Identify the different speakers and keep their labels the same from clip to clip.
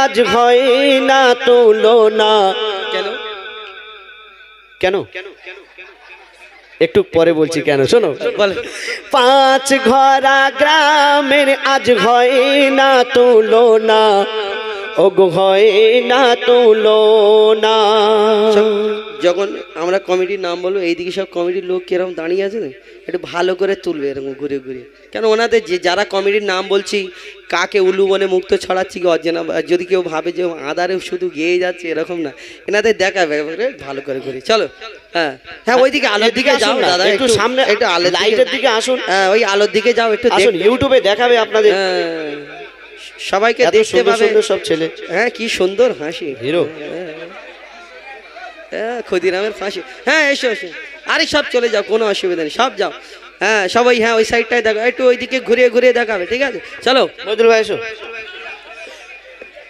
Speaker 1: আজ হয় না তুলনা। কেন কেন একটু পরে বলছি কেন, শোনো। পাঁচ ঘরা গ্রামের আজ হয় না তুলনা, ওগো হয় না তুলনা।
Speaker 2: যখন আমরা কমিটির নাম বলবো, এইদিকে সব কমিটির লোক কিরকম দাঁড়িয়ে আছে না, একটু ভালো করে তুলবে এরকম ঘুরে ঘুরে। কেন ওনাদের যে যারা কমিটির নাম বলছি, কাকে উলু বনে মুক্ত ছড়াচ্ছি কি অর্জনা, যদি কেউ ভাবে যে আদারে শুধু গেয়ে যাচ্ছে, এরকম না, এনাদের দেখাবে ভালো করে ঘুরে। চলো হ্যাঁ হ্যাঁ, ওইদিকে আলোর দিকে যাও দাদা, একটু সামনে, একটু আলোর লাইটের দিকে আসুন। হ্যাঁ, ওই আলোর দিকে যাও, একটু
Speaker 1: আসুন, ইউটিউবে দেখাবে আপনাদের
Speaker 2: সবাইকে দেখতে পাবে
Speaker 1: সব ছেলে।
Speaker 2: হ্যাঁ, কি সুন্দর হাসি,
Speaker 1: হিরো।
Speaker 2: ক্ষুদিরামের ফাঁসি। হ্যাঁ, এসো এসো, আরে সব চলে যাও, কোনো অসুবিধা নেই, সব যাও। হ্যাঁ সবাই, হ্যাঁ ওই সাইডটায় দেখো, একটু ওইদিকে ঘুরিয়ে ঘুরিয়ে দেখাবে, ঠিক আছে? চলো
Speaker 1: মজদুর ভাই এসো।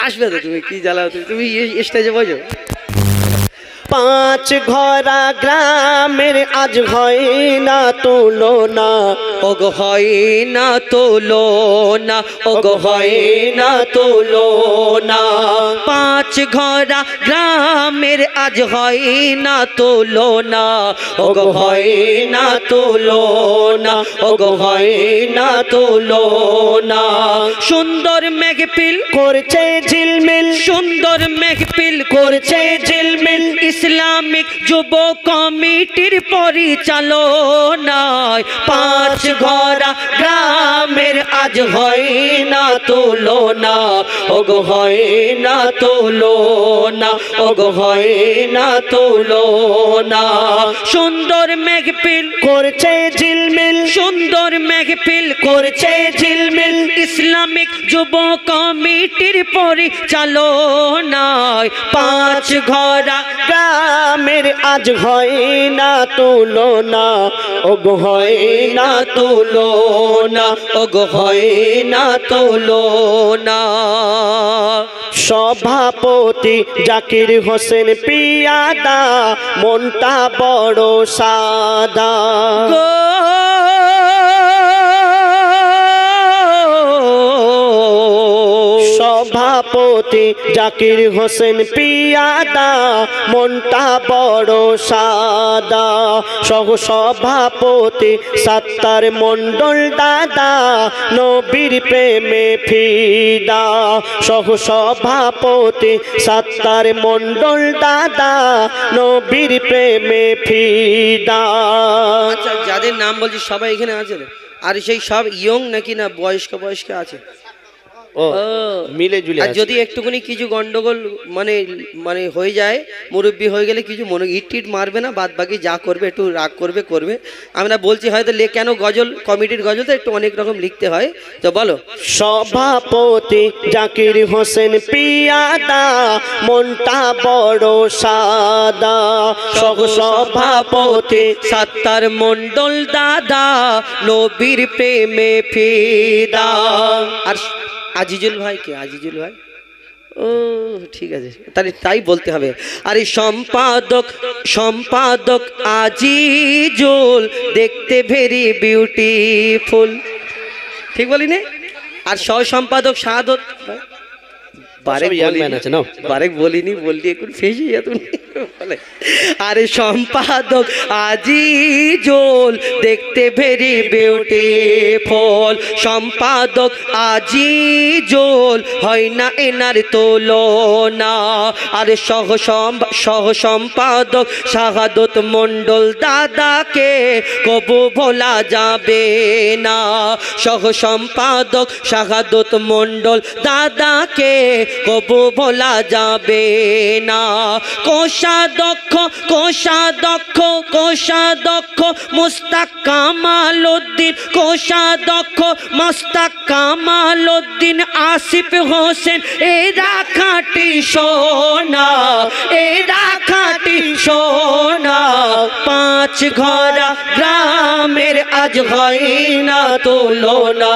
Speaker 2: আসবে তো, তুমি কি জ্বালাও, তুমি স্টেজে বোঝো।
Speaker 1: পাঁচ ঘরা গ্রামের আজ হয় না তুলনা,
Speaker 2: ওগো হয় না তুলনা, ওগো হয় না তুলনা। পাঁচ ঘরা গ্রামের আজ হয় না তুলনা, ওগো হয় না তুলনা, ওগো হয় না তুলনা। সুন্দর মেঘপিল
Speaker 1: করছে ঝিলমিল,
Speaker 2: সুন্দর মেঘপিল করছে ঝিলমিল, ইসলামিক যুব কমিটির পরিচালনায়। পাঁচ ঘরা গ্রামের আজ হয় না তুলনা, ওগো হয় না তুলনা, ওগো হয় না তুলনা। সুন্দর মেঘপিল
Speaker 1: করছে ঝিলমিল,
Speaker 2: সুন্দর মেঘপিল করছে ঝিলমিল, ইসলামিক যুব কমিটির পরিচালনায়। পাঁচ ঘরা
Speaker 1: গ্রামের আজ হয় না তুলনা, ওগো হয় না তুলনা,
Speaker 2: ওগো হয় না তুলনা।
Speaker 1: সভাপতি জাকির হোসেন পিয়াদা, মনটা বড় সাদা। সভাপতি জাকির হোসেন পিয়াদা, মনটা বড় সাদা। সহ সভাপতি সাত্তার মণ্ডল দাদা, নবীর প্রেমে ফিদা। সহ সভাপতি সাত্তার মণ্ডল দাদা, নবীর প্রেমে ফিদা।
Speaker 2: আচ্ছা, যাদের নাম বলছি সবাই এখানে আছে তো? আর সেই সব ইয়ং নাকি না বয়স্ক বয়স্ক আছে?
Speaker 1: মিলে জুলে।
Speaker 2: আর যদি একটুখানি কিছু গন্ডগোল মানে মানে হয়ে যায়, মুরব্বী হয়ে গেলে কিছু মনে ইট মারবে না, বাদ বাকি যা করবে একটু রাগ করবে করবে। আমরা বলছি হয়তো কেন গজল, কমিটির গজল তো একটু অনেক রকম লিখতে হয়, তো বলো।
Speaker 1: সভাপতি জাকির হোসেন পিয়াদা, মনটা বড় সাদা। সহ সভাপতি
Speaker 2: সাত্তার মণ্ডল দাদা, নবীর প্রেমে ফিদা। আর আজিজুল ভাই কে? আজিজুল ভাই, ও ঠিক আছে, তাহলে তাই বলতে হবে। আরে সম্পাদক, সম্পাদক আজিজুল, দেখতে ভেরি বিউটিফুল, ঠিক বলি না? আর সহ সম্পাদক শাহাদত, বারেক বলিনি, বললি এখন ফেসে যেত। আরে সম্পাদক আজিজুল, দেখতে ভেরি বিউটিফুল, সম্পাদক আজিজুল, হয় না এনার তুলনা। আরে সহ সম্পাদক শাহাদত মণ্ডল দাদাকে কবু ভোলা যাবে না। সহ সম্পাদক শাহাদত মণ্ডল দাদাকে কবু ভোলা যাবে না। কোষাধ্যক্ষ, কোষাধ্যক্ষ, কোষাধ্যক্ষ মুস্তাক কামাল উদ্দিন, কোষাধ্যক্ষ মুস্তাক কামাল উদ্দিন, আসিফ হোসেন, এরা খাঁটি সোনা, এরা খাঁটি সোনা। পাঁচ ঘরা গ্রামের আজ হয় না তুলনা,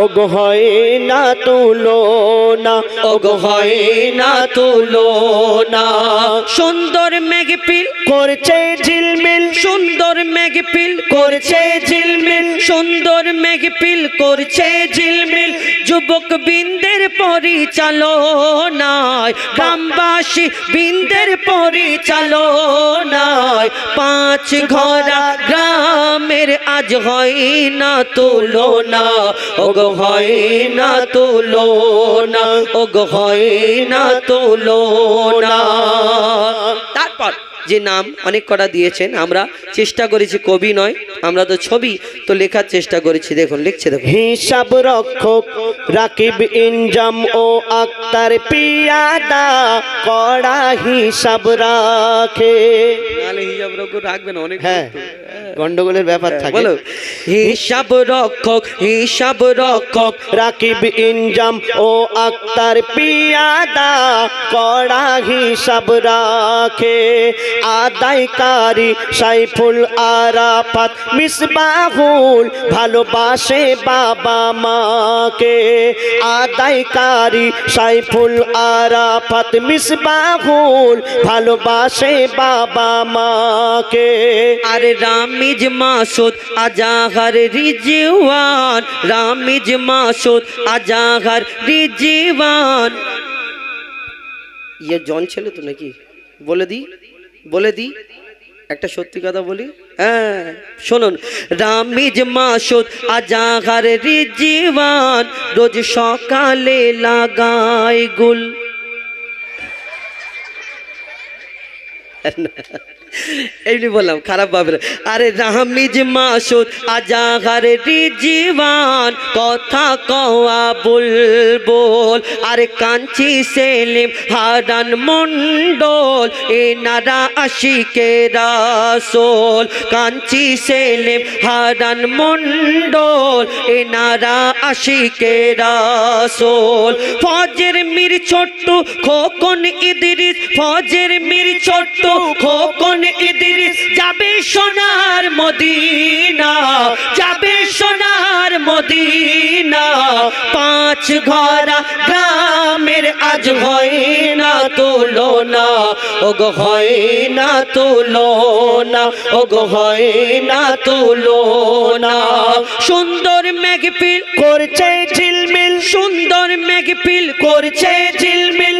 Speaker 1: ওগো হয় না তুলনা, ওগো হয় না তুলনা।
Speaker 2: সুন্দর মেঘপিল
Speaker 1: করছে ঝিলমিল,
Speaker 2: সুন্দর মেঘপিল
Speaker 1: করছে ঝিলমিল,
Speaker 2: সুন্দর মেঘপিল করছে ঝিলমিল যুবক বৃন্দের পরিচালনায়, গ্রামবাসী বৃন্দের পরিচালনায়, পাঁচ ঘোড়া গ্রামের আজ হয় না তুলনা। ওগো হয় না তুলনা, ওগো হয় না তুলনা। তারপর যে নাম অনেক কটা দিয়েছেন, আমরা চেষ্টা করেছি, কবি নয় আমরা তো ছবি তো লেখার চেষ্টা করেছি। দেখুন লিখছে, দেখুন।
Speaker 1: হিসাব রক্ষক রাকিব ইনজাম ও আক্তার পিয়াদা কড়া হিসাব রাখে।
Speaker 2: নালে হিসাব রক্ষক রাখবে না, অনেক
Speaker 1: হ্যাঁ গন্ডগোলের ব্যাপার থাকে।
Speaker 2: বলো, হিসাব রক্ষক, হিসাব রক্ষক
Speaker 1: রাকিব ইনজাম ও আক্তার পিয়াদা কড়া হিসাব রাখে। আদায়কারী সাইফুল আরাফাত মিসবাহুল ভালোবাসে বাবা মাকে। আদায়কারী সাইফুল আরাফাত মিসবাহুল ভালোবাসে বাবা মাকে।
Speaker 2: আরে রামিজ মাসুদ আজাহার রিজওয়ান, রামিজ মাসুদ আজাহার রিজওয়ান। ইয়ে জন ছেলে তো নাকি? বলে দি, বলে দি একটা সত্যি কথা বলি। হ্যাঁ শুনুন, রামিজ মাসুদ আজাহার রিজওয়ান রোজ সকালে লাগায় গুল। এমনি বললাম, খারাপ ভাবে না। আরে রামিজ মাসুদ আজাহার রিজওয়ান কথা কওয়া বুলবুল। আরে কাঞ্চি সেলিম হারান মন্ডল এনারা আশিকে রাসূল। কাঞ্চি সেলিম হারান মন্ডল এনারা আশিকে রাসূল। ফজর মির ছোট্ট খোকন ইদ্রিস, ফজর মির ছোট্ট খোকন ইদ্রিস যাবে সোনার মদিনা, যাবে সোনার মদিনা। পাঁচ ঘোড়া গ্রামের আজ হয় না তুলনা। ওগো হয় না তুলনা, ওগো হয় না তুলনা। সুন্দর মেঘপিল
Speaker 1: করছে ঝিলমিল,
Speaker 2: সুন্দর মেঘপিল
Speaker 1: করছে ঝিলমিল।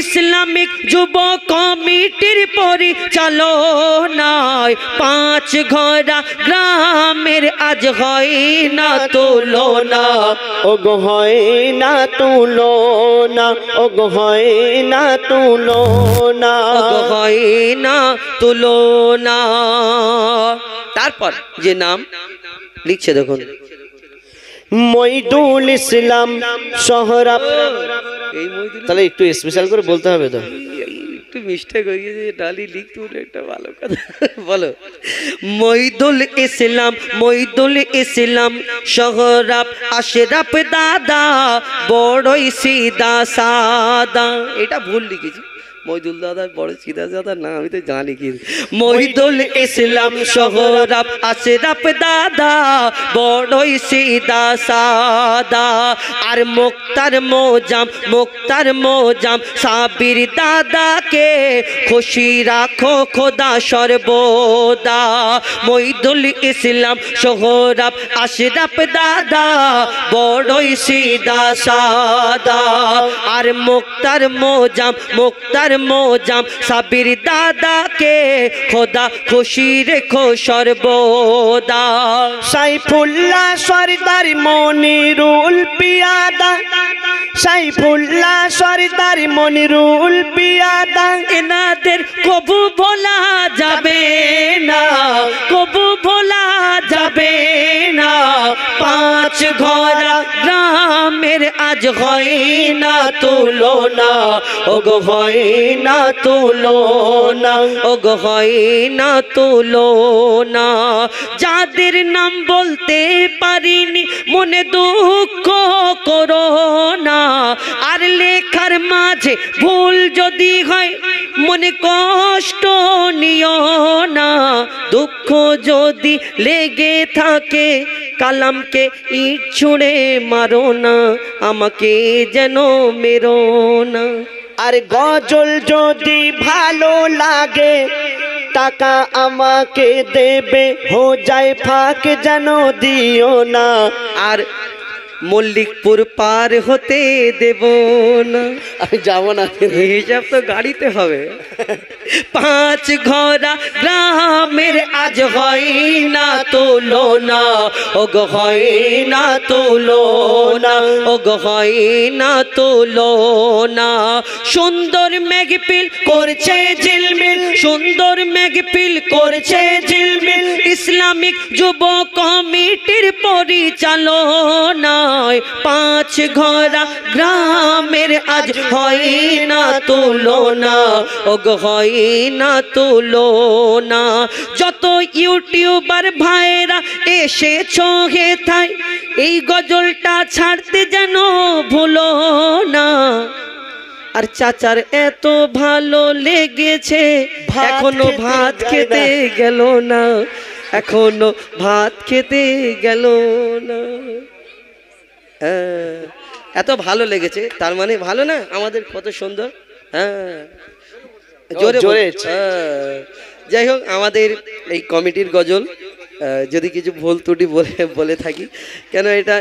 Speaker 2: ইসলামিক যুব কমিটির পরিচালনায় পাঁচ ঘোড়া গ্রামের আজ হয় না তুলনা।
Speaker 1: ওগো হয় না তুলনা, ওগো হয় না তুলনা,
Speaker 2: ওগো হয় না তুলনা। তারপর যে নাম লিখছে দেখুন,
Speaker 1: মইদুল ইসলাম সোহরাব।
Speaker 2: এই মইদুল
Speaker 1: তাহলে একটু স্পেশাল করে বলতে হবে তো।
Speaker 2: একটু মিস্টেক হয়ে গেছে, ডালি লিখতে হলে একটা ভালো কথা। বলো, মইদুল ইসলাম, মইদুল ইসলাম সোহরাব আশরাফ দাদা বড়ই সিদা সাদা। এটা ভুল লিখেছি, মইদুল দাদা বড় সিধা সাদা না, আমি তো জানি কি। মইদুল ইসলাম সোহরাব আশরাফ দাদা বড়ই সিদা সাদা। আর মুক্তার মোজাম, মুক্তার মোজাম সাবির দাদাকে খুশি রাখো খোদা সর্বদা। মইদুল ইসলাম সোহরাব আশরাফ দাদা বড়ই সিদা সাদা। আর মুক্তার মোজাম, মুক্তার মোজাম সাবির দাদাকে খোদা খুশি রেখো সর্বদা।
Speaker 1: সাইফুল্লাহ সরদার মনিরুল পিয়াদা, সাইফুল্লাহ সরদার মনিরুল পিয়াদা।
Speaker 2: এনাদের কবু ভোলা যাবে না, কবু ভোলা যাবে না। পাঁচ ঘোড়া গ্রামের আজ হয় না তুলনা। ওগো হয় না তুলনা, ওগো হয় না তুলনা। যাদের নাম বলতে পারিনি মনে দুঃখ করো না। আর লেখার মাঝে ভুল যদি হয় মনে কষ্ট নিও না, দুঃখ যদি লেগে থাকে কালামকে ইট ছুঁড়ে মারো না, আমাকে যেন মেরো না।
Speaker 1: আর গজল যদি ভালো লাগে টাকা আমাকে দেবে, হো যায় ফাঁক যেন দিও না।
Speaker 2: আর মল্লিকপুর পার হতে দেব না।
Speaker 1: আমি যাবো না,
Speaker 2: হিসাব তো গাড়িতে হবে। পাঁচ ঘোড়া গ্রামের আজ হয় না তোলো না, ও গো হয় না তোলো না, ও গো হয় না তোলো না। সুন্দর মেঘপিল করছে ঝিলমিল, সুন্দর মেঘপিল করছে ঝিলমিল, ইসলামিক যুব কমিটির পরিচালনায় পাঁচ ঘোড়া গ্রামের আজ হয় না তোলো না, ও গো হয় না তোলো না। যত ইউটিউবার ভাইরা এসেছো হে থাই, এই গজলটা ছাড়তে যেন ভুলো না। আর চাচার এত ভালো লেগেছে এখনো ভাত খেতে গেল না, এখনো ভাত খেতে গেল না। এত ভালো লেগেছে তার মানে ভালো না, আমাদের কত সুন্দর। হ্যাঁ জোরে জোরে। যাই হোক, আমাদের এই কমিটির গজল যদি কিছু ভুল ত্রুটি বলে থাকি, কেন এটা